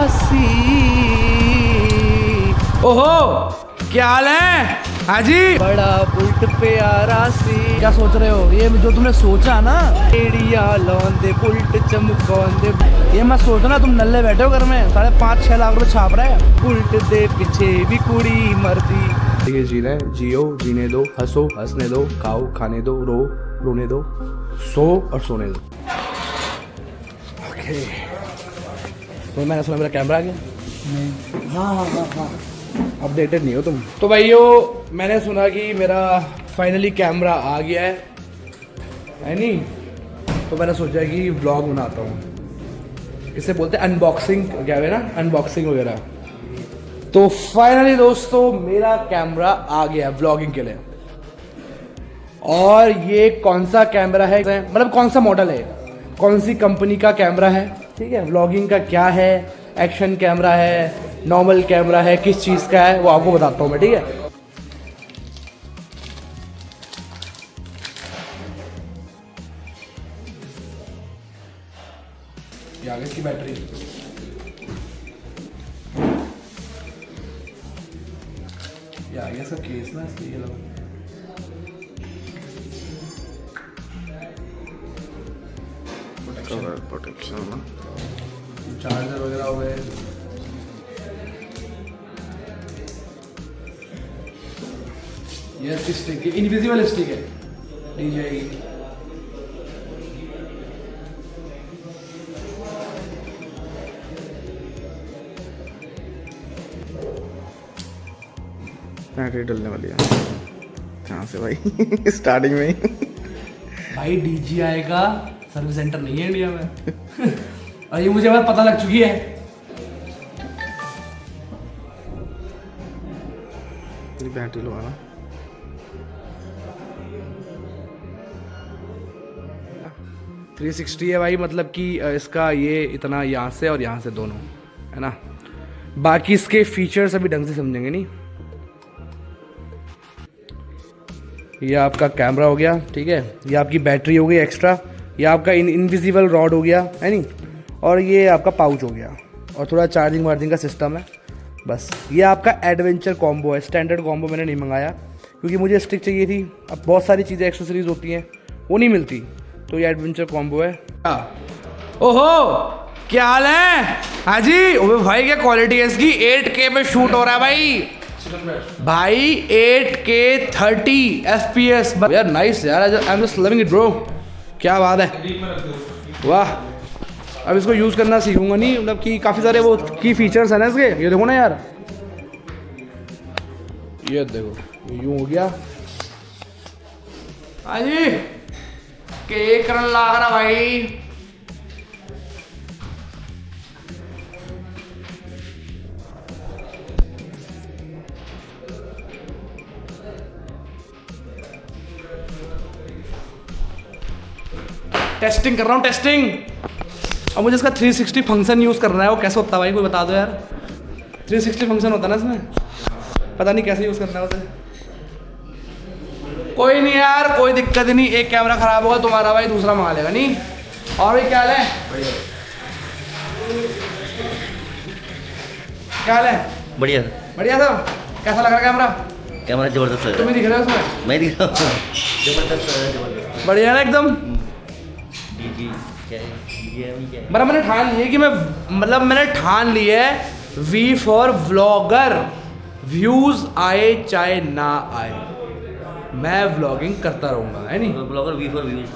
रासी। ओहो क्या हाल है हाजी? बड़ा बुल्ट पे रासी। क्या सोच रहे हो? ये जो तुमने सोचा ना, एड़िया लौंदे बुल्ट चमकौंदे, ये मत सोचना तुम नल्ले बैठे हो घर में 5.5-6 लाख रुपए छाप रहे हैं। बुल्ट दे पीछे भी कुड़ी मर्दी। ये जीना है, जियो जीने दो, हंसो हंसने दो, खाओ खाने दो, रो रोने दो, सो और सोने दो। ओके तो मैंने सुना मेरा कैमरा आ गया। नहीं हाँ अपडेटेड नहीं हो तुम तो भाइयों। मैंने सुना कि मेरा फाइनली कैमरा आ गया है नहीं? तो मैंने सोचा कि व्लॉग बनाता हूँ, इसे बोलते हैं अनबॉक्सिंग, क्या है ना, अनबॉक्सिंग वगैरह। तो फाइनली दोस्तों मेरा कैमरा आ गया व्लॉगिंग के लिए। और ये कौन सा कैमरा है, मतलब कौन सा मॉडल है, कौन सी कंपनी का कैमरा है, ठीक है, व्लॉगिंग का क्या है, एक्शन कैमरा है, नॉर्मल कैमरा है, किस चीज़ का है, वो आपको बताता हूँ मैं, ठीक है। ये आ गई इसकी बैटरी। ये आ गया इसका केस ना, इसके ये लगा। प्रोटेक्शन ना, चार्जर वगैरह हो गए। ये स्टिक है, इनविजिबल स्टिक है, DJI। बैटरी डलने वाली है कहाँ से भाई? स्टार्टिंग में ही भाई DJI का सर्विस सेंटर नहीं है इंडिया में। और ये मुझे बात पता लग चुकी है। बैटरी लो ना, थ्री 360 है भाई, मतलब कि इसका ये इतना यहाँ से और यहाँ से दोनों है ना। बाकी इसके फीचर्स अभी ढंग से समझेंगे नहीं। ये आपका कैमरा हो गया, ठीक है, ये आपकी बैटरी हो गई एक्स्ट्रा, ये आपका इनविजिबल रॉड हो गया है नहीं, और ये आपका पाउच हो गया, और थोड़ा चार्जिंग वार्जिंग का सिस्टम है बस। ये आपका एडवेंचर कॉम्बो है, स्टैंडर्ड कॉम्बो मैंने नहीं मंगाया क्योंकि मुझे स्टिक चाहिए थी। अब बहुत सारी चीज़ें एक्सेसरीज होती हैं वो नहीं मिलती, तो ये एडवेंचर कॉम्बो है। ओहो क्या हाल है हाजी? ओए भाई क्या क्वालिटी है इसकी, 8K में शूट हो रहा है भाई 8K 30 FPS यार, नाइस यार, I am just loving it bro, क्या बात है, वाह। अब इसको यूज़ करना सीखूंगा नहीं, मतलब कि काफ़ी सारे वो की फीचर्स हैं ना इसके। ये देखो ना यार, ये देखो यूँ हो गया हाजी, केक करने लग रहा भाई। टेस्टिंग कर रहा हूँ, टेस्टिंग। अब मुझे इसका 360 फंक्शन यूज़ करना है, वो कैसे होता है भाई, कोई बता दो यार। 360 फंक्शन होता है ना इसमें, पता नहीं कैसे यूज़ करना है उसे। कोई नहीं यार, कोई दिक्कत नहीं, एक कैमरा खराब होगा तुम्हारा भाई दूसरा मंगा लेगा नहीं। और भाई क्या हाल है? क्या हाल है? बढ़िया बढ़िया था। कैसा लग रहा कैमरा? कैमरा जबरदस्त है। तुम ही दिख रहे हो उसमें? मैं दिख रहा हूँ, जबरदस्त है, जबरदस्त। बढ़िया ना एकदम। मतलब मैंने ठान ली है कि मैंने ठान ली है V फॉर व्लॉगर। व्यूज आए चाहे ना आए, मैं व्लॉगिंग करता रहूंगा, है नहीं? Blogger V for views,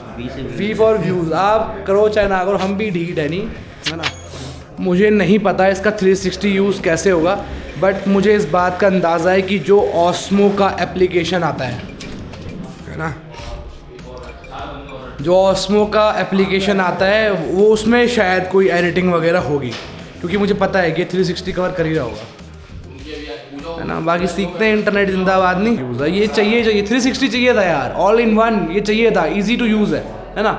V for views, आप करो चाहे ना करो, हम भी ढीठ है नहीं, है ना। मुझे नहीं पता इसका 360 यूज़ कैसे होगा, बट मुझे इस बात का अंदाज़ा है कि जो ऑस्मो का एप्लीकेशन आता है ना, जो ऑस्मो का एप्लीकेशन आता है वो, उसमें शायद कोई एडिटिंग वगैरह होगी, क्योंकि मुझे पता है कि 360 कवर कर ही रहा होगा, है ना। बाकी सीखते हैं, इंटरनेट जिंदाबाद नहीं। यूज़ है ये चाहिए 360 चाहिए था यार, ऑल इन वन ये चाहिए था, इजी टू यूज़ है ना।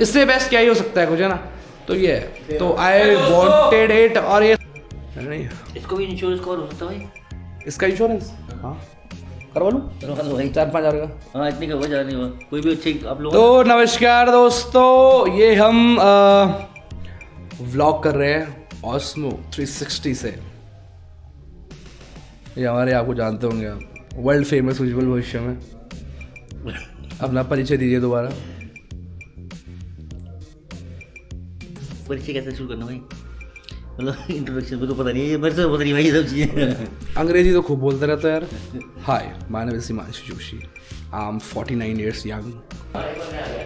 इससे बेस्ट क्या ही हो सकता है कुछ, है ना। तो ये तो आई वॉन्टेड इट। और ये नहीं, इसको भी इंश्योरेंस कवर हो सकता है भाई, इसका इंश्योरेंस हाँ करवा लूँ 4-5 हज़ार का। हाँ इतनी का हो जा नहीं हुआ, कोई भी अच्छी आप लोग। तो नमस्कार दोस्तों, ये हम व्लॉग कर रहे हैं ऑस्मो 360 से। ये हमारे, आपको जानते होंगे आप, वर्ल्ड फेमस उज्जवल भविष्य में। अपना परिचय दीजिए दोबारा। परिचय कैसे शुरू करना भाई, मतलब इंट्रोडक्शन को तो पता नहीं है, मेरे से पता नहीं भाई ये सब चीज़ें। अंग्रेजी तो खूब बोलते रहता है यार। Hi, my name is Himanshu Joshi, I am 49 years young.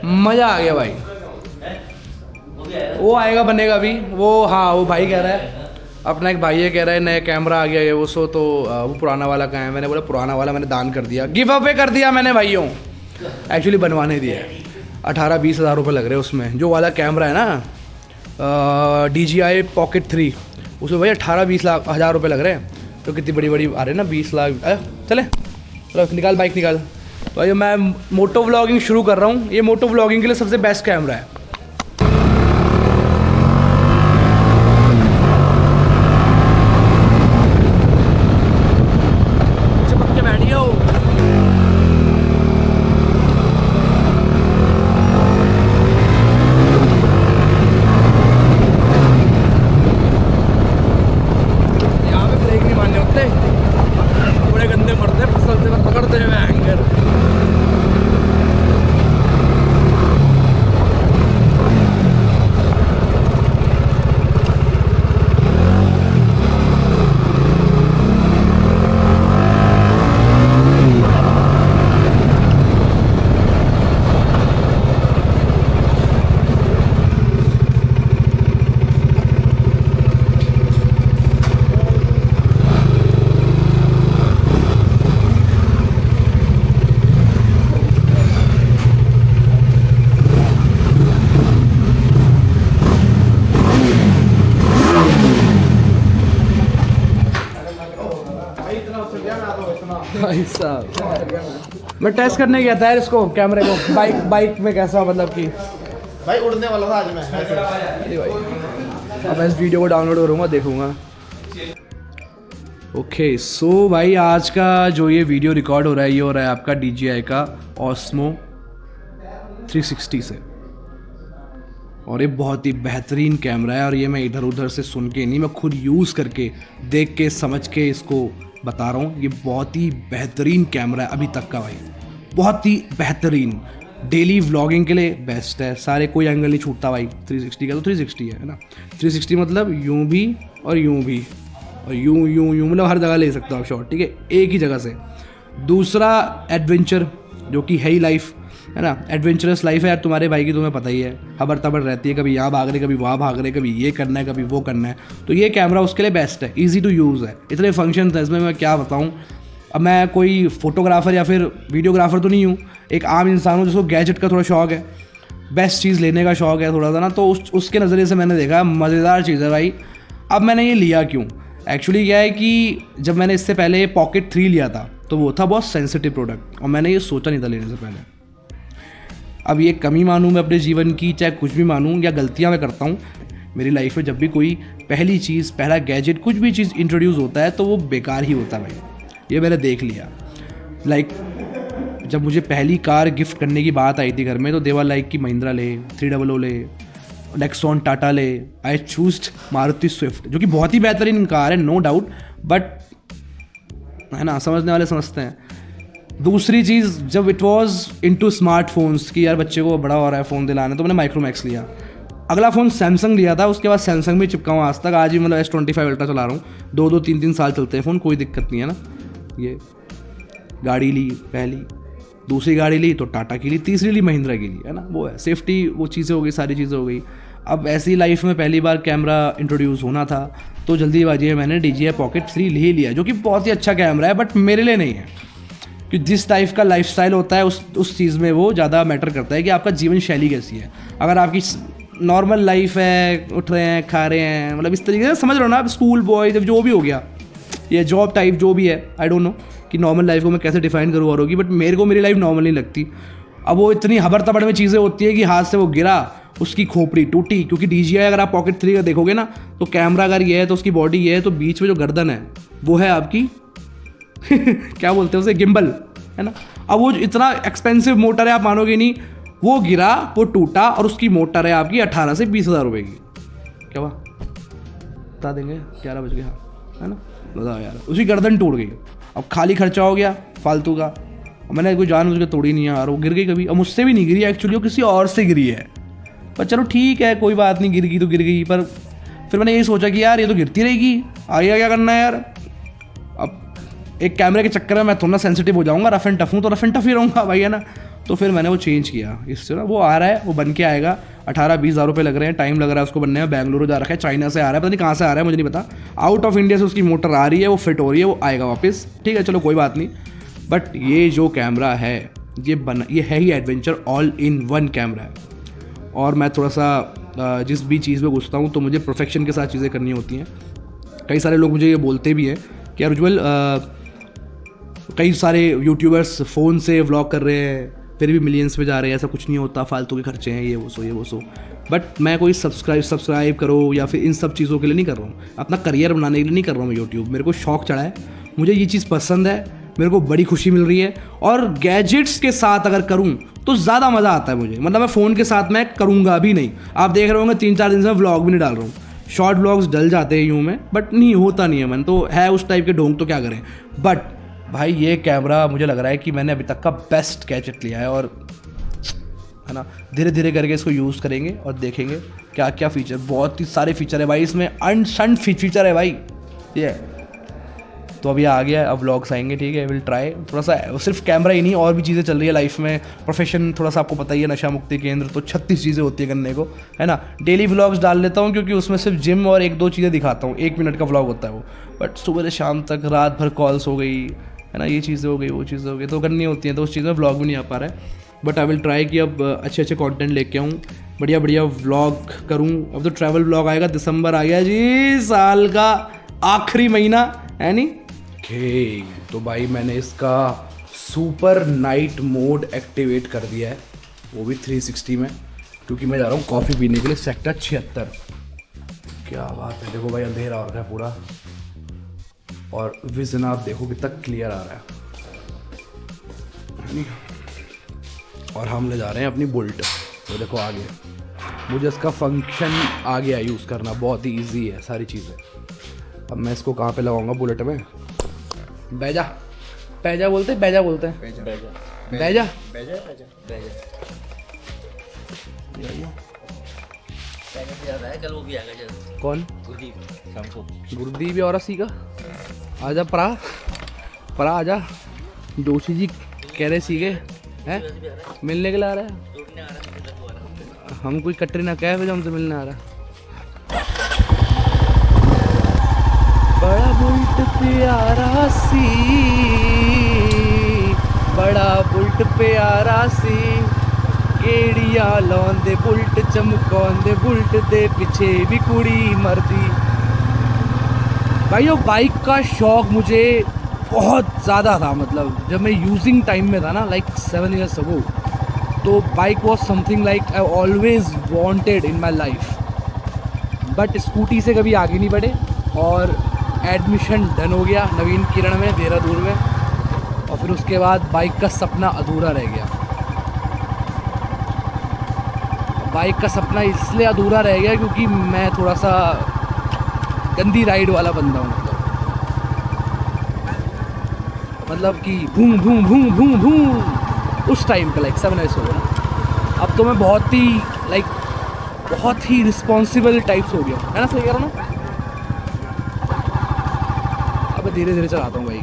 मज़ा आ गया भाई। वो आएगा बनेगा भी वो। हाँ, वो भाई कह रहा है, अपना एक भाई है, कह रहा है नया कैमरा आ गया है वो सो, तो वो पुराना वाला कहाँ है। मैंने बोला पुराना वाला मैंने दान कर दिया, गिव अवे कर दिया मैंने भाइयों। एक्चुअली बनवाने दिया है, 18-20 हज़ार रुपये लग रहे हैं उसमें। जो वाला कैमरा है ना DJI Pocket 3, उसमें भाई 18-20 हज़ार रुपये लग रहे हैं। तो कितनी बड़ी बड़ी आ रहे हैं ना, 20 लाख। चले चलो निकाल बाइक निकाल। भाई मैं मोटो व्लॉगिंग शुरू कर रहा हूँ। ये मोटो व्लॉगिंग के लिए सबसे बेस्ट कैमरा है। भाई साहब, मैं टेस्ट करने गया था यार इसको, कैमरे को, बाइक में कैसा, मतलब कि भाई उड़ने वाला था आज मैं। अरे भाई, अब मैं इस वीडियो को डाउनलोड करूँगा, देखूँगा। ओके सो भाई, आज का जो ये वीडियो रिकॉर्ड हो रहा है, ये हो रहा है आपका DJI का ऑस्मो 360 से। और ये बहुत ही बेहतरीन कैमरा है, और ये मैं इधर उधर से सुन के नहीं, मैं खुद यूज़ करके, देख के, समझ के इसको बता रहा हूँ। ये बहुत ही बेहतरीन कैमरा है अभी तक का भाई, बहुत ही बेहतरीन। डेली व्लॉगिंग के लिए बेस्ट है, सारे कोई एंगल नहीं छूटता भाई। 360 का तो 360 है ना, 360 मतलब यूं भी और यूं भी और यूं यूं यूं, मतलब हर जगह ले सकते हो आप शॉट, ठीक है, एक ही जगह से। दूसरा एडवेंचर, जो कि है ही लाइफ, है ना, एडवेंचरस लाइफ है यार तुम्हारे भाई की, तुम्हें पता ही है, खबर तबर रहती है, कभी यहाँ भाग रहे, कभी वहाँ भाग रहे, कभी ये करना है, कभी वो करना है। तो ये कैमरा उसके लिए बेस्ट है, ईजी टू यूज़ है। इतने फंक्शन है इसमें, मैं क्या बताऊँ। अब मैं कोई फोटोग्राफर या फिर वीडियोग्राफर तो नहीं हूँ, एक आम इंसान हूँ जिसको गैजेट का थोड़ा शौक है, बेस्ट चीज़ लेने का शौक है थोड़ा सा ना, तो उसके नज़रिए से मैंने देखा मज़ेदार चीज़ है भाई। अब मैंने ये लिया क्यों, एक्चुअली क्या है कि जब मैंने इससे पहले Pocket 3 लिया था, तो वो था बहुत सेंसिटिव प्रोडक्ट, और मैंने ये सोचा नहीं था लेने से पहले। अब ये कमी मानूँ मैं अपने जीवन की, चाहे कुछ भी मानूँ, या गलतियाँ मैं करता हूँ मेरी लाइफ में, जब भी कोई पहली चीज़, पहला गैजेट, कुछ भी चीज़ इंट्रोड्यूस होता है तो वो बेकार ही होता है भाई। ये मैंने देख लिया। लाइक जब मुझे पहली कार गिफ्ट करने की बात आई थी घर में, तो देवा लाइक कि महिंद्रा ले, 300 ले, नेक्सॉन टाटा ले, आई चूज्ड मारुति स्विफ्ट, जो कि बहुत ही बेहतरीन कार है, नो डाउट, बट है ना, समझने वाले समझते हैं। दूसरी चीज़, जब इट वॉज इनटू स्मार्टफोन्स कि यार बच्चे को बड़ा हो रहा है फ़ोन दिलाने, तो मैंने माइक्रोमैक्स लिया। अगला फ़ोन सैमसंग लिया था, उसके बाद सैमसंग में चिपका हूँ आज तक। आज भी मतलब S25 अल्ट्रा चला रहा हूँ, 2-2, 3-3 साल चलते हैं फ़ोन, कोई दिक्कत नहीं है ना। ये गाड़ी ली पहली, दूसरी गाड़ी ली तो टाटा की ली, तीसरी ली महिंद्रा की ली, है ना, वो है सेफ्टी, वो चीज़ें हो गई, सारी चीज़ें हो गई। अब ऐसी लाइफ में पहली बार कैमरा इंट्रोड्यूस होना था, तो जल्दीबाजी में मैंने DJI Pocket 3 ले लिया, जो कि बहुत ही अच्छा कैमरा है, बट मेरे लिए नहीं है। कि जिस टाइप का लाइफस्टाइल होता है उस चीज़ में वो ज़्यादा मैटर करता है कि आपका जीवन शैली कैसी है। अगर आपकी नॉर्मल लाइफ है, उठ रहे हैं, खा रहे हैं, मतलब इस तरीके से समझ रहे हो ना आप, स्कूल बॉय जब जो भी हो गया, ये जॉब टाइप जो भी है, आई डोंट नो कि नॉर्मल लाइफ को मैं कैसे डिफाइन करूँ और होगी, बट मेरे को मेरी लाइफ नॉर्मल नहीं लगती। अब वो इतनी हबर तबड़ में चीज़ें होती है कि हाथ से वो गिरा, उसकी खोपड़ी टूटी, क्योंकि DJI अगर आप Pocket 3 का देखोगे ना, तो कैमरा अगर ये है तो उसकी बॉडी ये है, तो बीच में जो गर्दन है वो है आपकी क्या बोलते हैं उसे, गिम्बल, है ना। अब वो इतना एक्सपेंसिव मोटर है, आप मानोगे नहीं, वो गिरा, वो टूटा, और उसकी मोटर है आपकी 18 से 20 हज़ार रुपये की। क्या हुआ, बता देंगे 11 बज गए, हाँ है ना, बताओ यार, उसकी गर्दन टूट गई। अब खाली खर्चा हो गया फालतू का, मैंने कोई जान मुझे तोड़ी नहीं यार, वो गिर गई कभी, अब मुझसे भी नहीं गिरी एक्चुअली, वो किसी और से गिरी है, पर चलो ठीक है कोई बात नहीं, गिर गई तो गिर गई। पर फिर मैंने यही सोचा कि यार ये तो गिरती रहेगी, आगे क्या करना है यार। अब एक कैमरे के चक्कर में मैं थोड़ा सेंसिटिव हो जाऊँगा, रफ एंड टफ हूँ तो रफ एंड टफ ही रहूँगा भाई, है ना। तो फिर मैंने वो चेंज किया, इससे ना वो आ रहा है, वो बन के आएगा, 18-20 हज़ार रुपये लग रहे हैं, टाइम लग रहा है उसको बनने में, बेंगलुरु जा रखा है, चाइना से आ रहा है, पता नहीं कहाँ से आ रहा है मुझे नहीं पता, आउट ऑफ इंडिया से उसकी मोटर आ रही है, वो फिट हो रही है, वो आएगा वापस, ठीक है चलो कोई बात नहीं। बट ये जो कैमरा है ये है ही adventure, all in one camera है। और मैं थोड़ा सा जिस भी चीज़ में घुसता हूँ तो मुझे परफेक्शन के साथ चीज़ें करनी होती हैं। कई सारे लोग मुझे ये बोलते भी हैं कि यार उज्ज्वल, कई सारे यूट्यूबर्स फ़ोन से व्लॉग कर रहे हैं फिर भी मिलियंस में जा रहे हैं, ऐसा कुछ नहीं होता, फालतू के खर्चे हैं, ये वो सो। बट मैं कोई सब्सक्राइब करो या फिर इन सब चीज़ों के लिए नहीं कर रहा हूँ, अपना करियर बनाने के लिए नहीं कर रहा हूँ मैं यूट्यूब। मेरे को शौक चढ़ा है, मुझे ये चीज़ पसंद है, मेरे को बड़ी खुशी मिल रही है, और गैजेट्स के साथ अगर करूँ तो ज़्यादा मज़ा आता है मुझे। मतलब मैं फ़ोन के साथ मैं करूँगा भी नहीं, आप देख रहे होंगे 3-4 दिन से मैं व्लॉग भी नहीं डाल रहा हूँ, शॉर्ट व्लॉग्स डल जाते हैं यूँ में, बट नहीं होता नहीं है, मन तो है उस टाइप के ढोंग, तो क्या करें। बट भाई ये कैमरा मुझे लग रहा है कि मैंने अभी तक का बेस्ट गैजेट लिया है, और है ना, धीरे धीरे करके इसको यूज़ करेंगे और देखेंगे क्या क्या फीचर, बहुत ही सारे फीचर है भाई इसमें, अनशंट फीचर है भाई ये। तो अभी आ गया है, अब व्लॉग्स आएंगे, ठीक है, विल ट्राई। थोड़ा सा सिर्फ कैमरा ही नहीं, और भी चीज़ें चल रही है लाइफ में, प्रोफेशन थोड़ा सा आपको पता ही है, नशा मुक्ति केंद्र, तो 36 चीज़ें होती है करने को, है ना। डेली व्लॉग्स डाल लेता हूँ क्योंकि उसमें सिर्फ जिम और 1-2 चीज़ें दिखाता हूँ, 1 मिनट का व्लॉग होता है वो, बट सुबह से शाम तक रात भर कॉल्स हो गई, है ना, ये चीज़ें हो गई, वो चीज़ें हो गई, तो करनी होती हैं, तो उस चीज़ में व्लॉग भी नहीं आ पा रहा है। बट आई विल ट्राई कि अब अच्छे कंटेंट लेके आऊँ, बढ़िया बढ़िया व्लॉग करूँ। अब तो ट्रैवल व्लॉग आएगा, दिसंबर आ गया जी, साल का आखिरी महीना है नहीं। ओके, तो भाई मैंने इसका सुपर नाइट मोड एक्टिवेट कर दिया है, वो भी 360 में, क्योंकि मैं जा रहा हूँ कॉफ़ी पीने के लिए सेक्टर 76। क्या बात है, देखो भाई अंधेरा हो रहा है पूरा, और विजन आप देखो कितना क्लियर आ रहा है। और हम ले जा रहे हैं अपनी बुलेट, तो देखो आ गया, मुझे इसका फंक्शन आ गया यूज़ करना, बहुत ही इजी है सारी चीज़ें। अब मैं इसको कहाँ पे लगाऊंगा बुलेट में, बैजा बोलते हैं, बैजा बोलते हैं, बैजा कल वो भी आएगा जल्द। कौन? गुरदीप शाम को। गुरदीप और सी का आजा, परा आजा, जोशी जी कह रहे सीखे हैं मिलने के लिए आ रहा है, हम कोई कटरीना कैफ है जो हमसे मिलने आ रहा है। बड़ा बुल्ट प्यारा सी, बड़ा बुल्ट प्यारा सी, केड़िया लाउंदे बुल्ट चमकाउंदे बुल्ट दे पीछे भी कुड़ी मरदी। भाई वो बाइक का शौक मुझे बहुत ज़्यादा था, मतलब जब मैं यूजिंग टाइम में था ना, लाइक 7 years ago, तो bike was something like I always wanted in my life. But scooty से कभी आगे नहीं बढ़े, और एडमिशन डन हो गया नवीन किरण में देहरादून में, और फिर उसके बाद बाइक का सपना अधूरा रह गया। बाइक का सपना इसलिए अधूरा रह गया क्योंकि मैं थोड़ा सा गंदी राइड वाला बंदा हूँ, मतलब कि भूम भूम भूम भूम भूम उस टाइम का, लाइक 7 years हो गया। अब तो मैं बहुत ही रिस्पॉन्सिबल टाइप्स हो गया, है ना, सही कह रहा हूँ ना। अब धीरे धीरे चलाता हूँ भाई।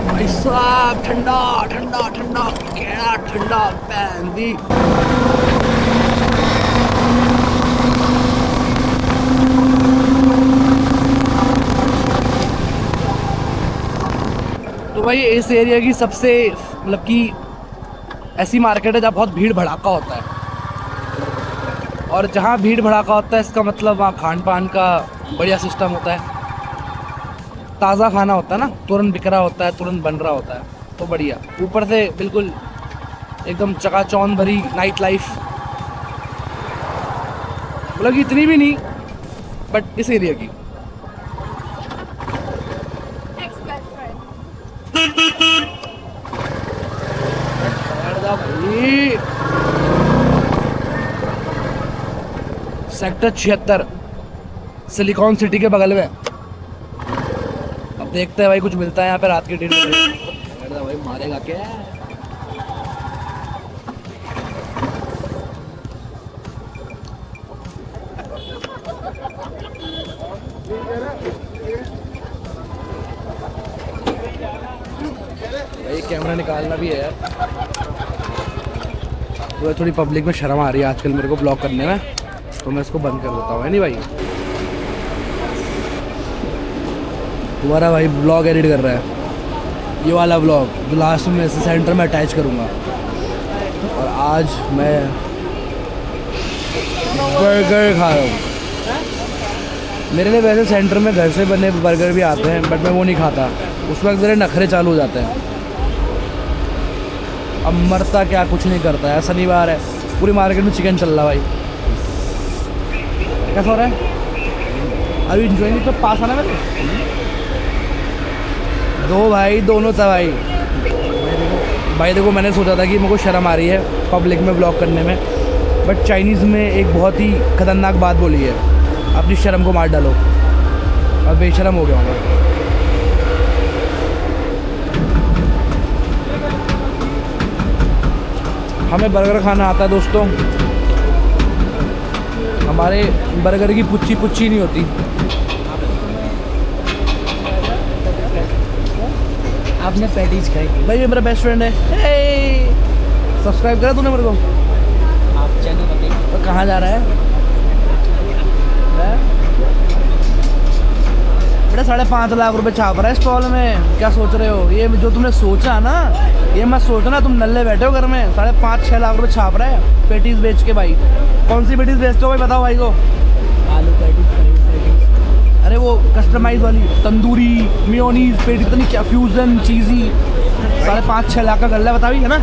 भाई साहब ठंडा ठंडा ठंडा, क्या ठंडा पैन दी। तो भाई इस एरिया की सबसे, मतलब कि ऐसी मार्केट है जहाँ बहुत भीड़ भड़ाका होता है, और जहाँ भीड़ भड़ाका होता है इसका मतलब वहाँ खान पान का बढ़िया सिस्टम होता है, ताज़ा खाना होता है ना, तुरंत बिक रहा होता है, तुरंत बन रहा होता है, तो बढ़िया। ऊपर से बिल्कुल एकदम चकाचौंध भरी नाइट लाइफ, मतलब इतनी भी नहीं, बट इस एरिया की। सेक्टर 76 सिलिकॉन सिटी के बगल में। अब देखते हैं भाई कुछ मिलता है यहाँ पे रात के डिनर में। भाई मारेगा क्या? भाई कैमरा निकालना भी है यार। तो थोड़ी पब्लिक में शर्म आ रही है आजकल मेरे को ब्लॉग करने में, तो मैं इसको बंद कर देता हूँ, है नहीं भाई? तुम्हारा भाई ब्लॉग एडिट कर रहा है, ये वाला ब्लॉग जो लास्ट में इसे सेंटर में अटैच करूँगा। और आज मैं बर्गर खा रहा हूँ। मेरे लिए वैसे सेंटर में घर से बने बर्गर भी आते हैं, बट मैं वो नहीं खाता। उस वक्त मेरे नखरे चालू हो जाते हैं। अब मरता क्या, कुछ नहीं करता है। शनिवार है, पूरी मार्केट में चिकन चल रहा भाई। कैसा हो रहा है? अभी इंजॉइंग तो पास आना मेरे दो भाई, दोनों था भाई। देखो मैंने सोचा था कि मेरे को शर्म आ रही है पब्लिक में ब्लॉग करने में, बट चाइनीज़ में एक बहुत ही खतरनाक बात बोली है, अपनी शर्म को मार डालो। और बेशर्म हो गया हूँ। हमें बर्गर खाना आता है दोस्तों। हमारे बर्गर की पुच्ची पुच्ची नहीं होती। आपने पैटीज खाई? भाई ये मेरा बेस्ट फ्रेंड है। सब्सक्राइब करा तूने मेरे को? आप चैनल बताइए। तो कहाँ जा रहा है बेटा? 5.5 लाख रुपए छाप रहा है स्टॉल में। क्या सोच रहे हो? ये जो तुमने सोचा ना, ये मत सोचना तुम नल्ले बैठे हो घर में। 5.5-6 लाख रुपए छाप रहा है पेटीज बेच के भाई। कौन सी पेटीज बेचते हो भाई, बताओ भाई को? आलू पैटीज। अरे वो कस्टमाइज वाली तंदूरी मेयोनीज पेटी, पता नहीं क्या फ्यूजन चीज़ी। 5.5-6 लाख का गल्ला बताओ, है ना?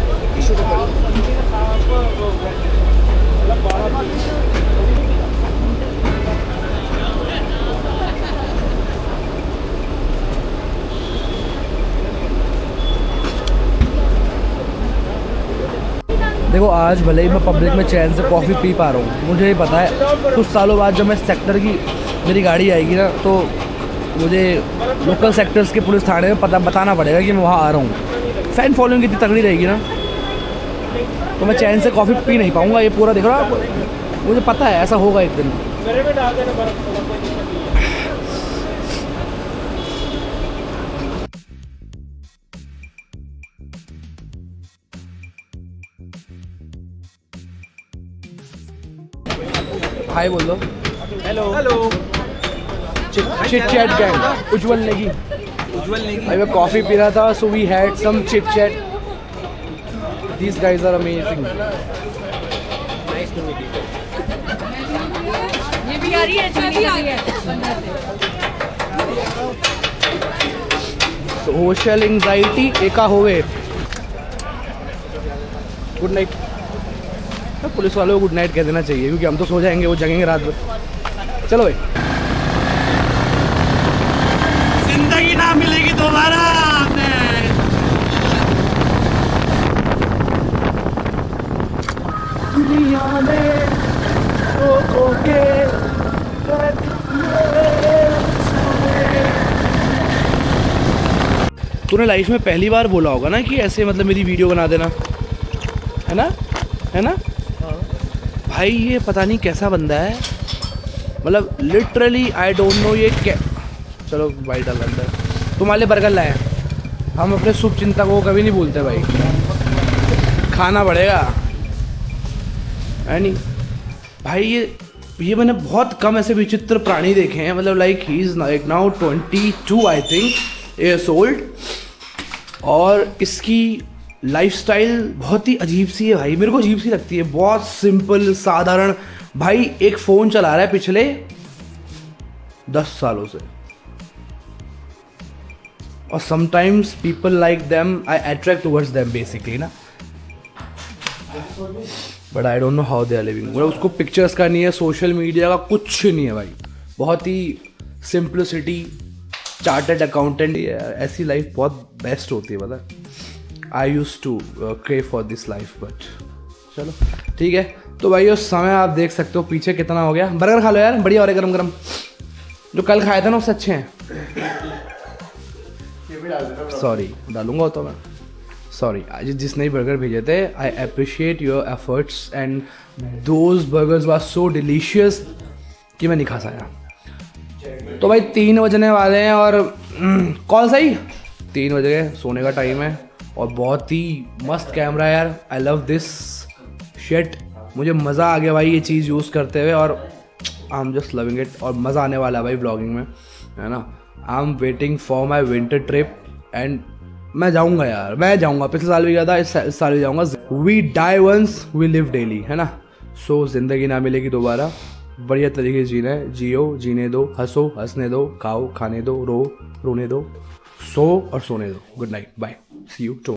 देखो आज भले ही मैं पब्लिक में चैन से कॉफ़ी पी पा रहा हूँ, मुझे ये पता है कुछ सालों बाद जब मैं सेक्टर की मेरी गाड़ी आएगी ना, तो मुझे लोकल सेक्टर्स के पुलिस थाने में बताना पड़ेगा कि मैं वहाँ आ रहा हूँ। फैन फॉलोइंग इतनी तगड़ी रहेगी ना, तो मैं चैन से कॉफ़ी पी नहीं पाऊँगा। ये पूरा देख रहा हो आप? मुझे पता है ऐसा होगा एक दिन। हाय बोल दो। Hello hello. Chit chat gang. Ujjwal Negi भाई, मैं कॉफ़ी पी रहा था, so we had some chit chat. These guys are amazing. Nice to meet you. ये भी आ रही है, चली आ रही है। सोशल एंजाइटी एका होवे। Good night. पुलिस वालों को गुड नाइट कह देना चाहिए, क्योंकि हम तो सो जाएंगे, वो जगेंगे रात भर। चलो भाई, जिंदगी ना मिलेगी दोबारा। दुनिया में तूने लाइफ में पहली बार बोला होगा ना कि ऐसे मतलब मेरी वीडियो बना देना, है ना? है ना? भाई ये पता नहीं कैसा बंदा है, मतलब लिटरली आई डोंट नो ये क्या। चलो भाई डाल अंदर, तुम्हारे बर्गर लाए। हम अपने शुभ चिंतक को कभी नहीं भूलते भाई, खाना पड़ेगा, है नहीं भाई? ये मैंने बहुत कम ऐसे विचित्र प्राणी देखे हैं। मतलब like he is like now 22 I think years old, और इसकी लाइफस्टाइल बहुत ही अजीब सी है भाई, मेरे को अजीब सी लगती है। बहुत सिंपल साधारण भाई, एक फ़ोन चला रहा है पिछले 10 सालों से, और sometimes people like them, I attract towards them basically ना, but I don't know how they are living. मतलब उसको पिक्चर्स का नहीं है, सोशल मीडिया का कुछ नहीं है भाई, बहुत ही सिंप्लिसिटी, चार्टर्ड अकाउंटेंट, ऐसी लाइफ बहुत बेस्ट होती है, पता। I use to crave for this life, but चलो ठीक है। तो भाई उस समय आप देख सकते हो पीछे कितना हो गया। बर्गर खा लो यार, बढ़िया हो रहे गरम गरम। जो कल खाए थे ना उससे अच्छे हैं। सॉरी डालूंगा तो मैं, सॉरी। आज जिसने भी बर्गर भेजे थे, I appreciate your efforts and those burgers was so delicious कि मैं नहीं खा सका। तो भाई 3 बजने वाले हैं और कॉल सही 3 बज गए, सोने का टाइम है। और बहुत ही मस्त कैमरा है यार, आई लव दिस शिट। मुझे मज़ा आ गया भाई ये चीज़ यूज़ करते हुए, और I am just loving it. और मज़ा आने वाला है भाई ब्लॉगिंग में, है ना। I am waiting for my winter trip and मैं जाऊँगा यार, मैं जाऊँगा। पिछले साल भी गया था, इस साल भी जाऊँगा। We die once we live daily, है ना। सो ज़िंदगी ना मिलेगी दोबारा, बढ़िया तरीके से जीना है। जियो, जीने दो, हंसो, हंसने दो, खाओ, खाने दो, रो, रोने दो, सो और सोने दो। Good night, bye, see you.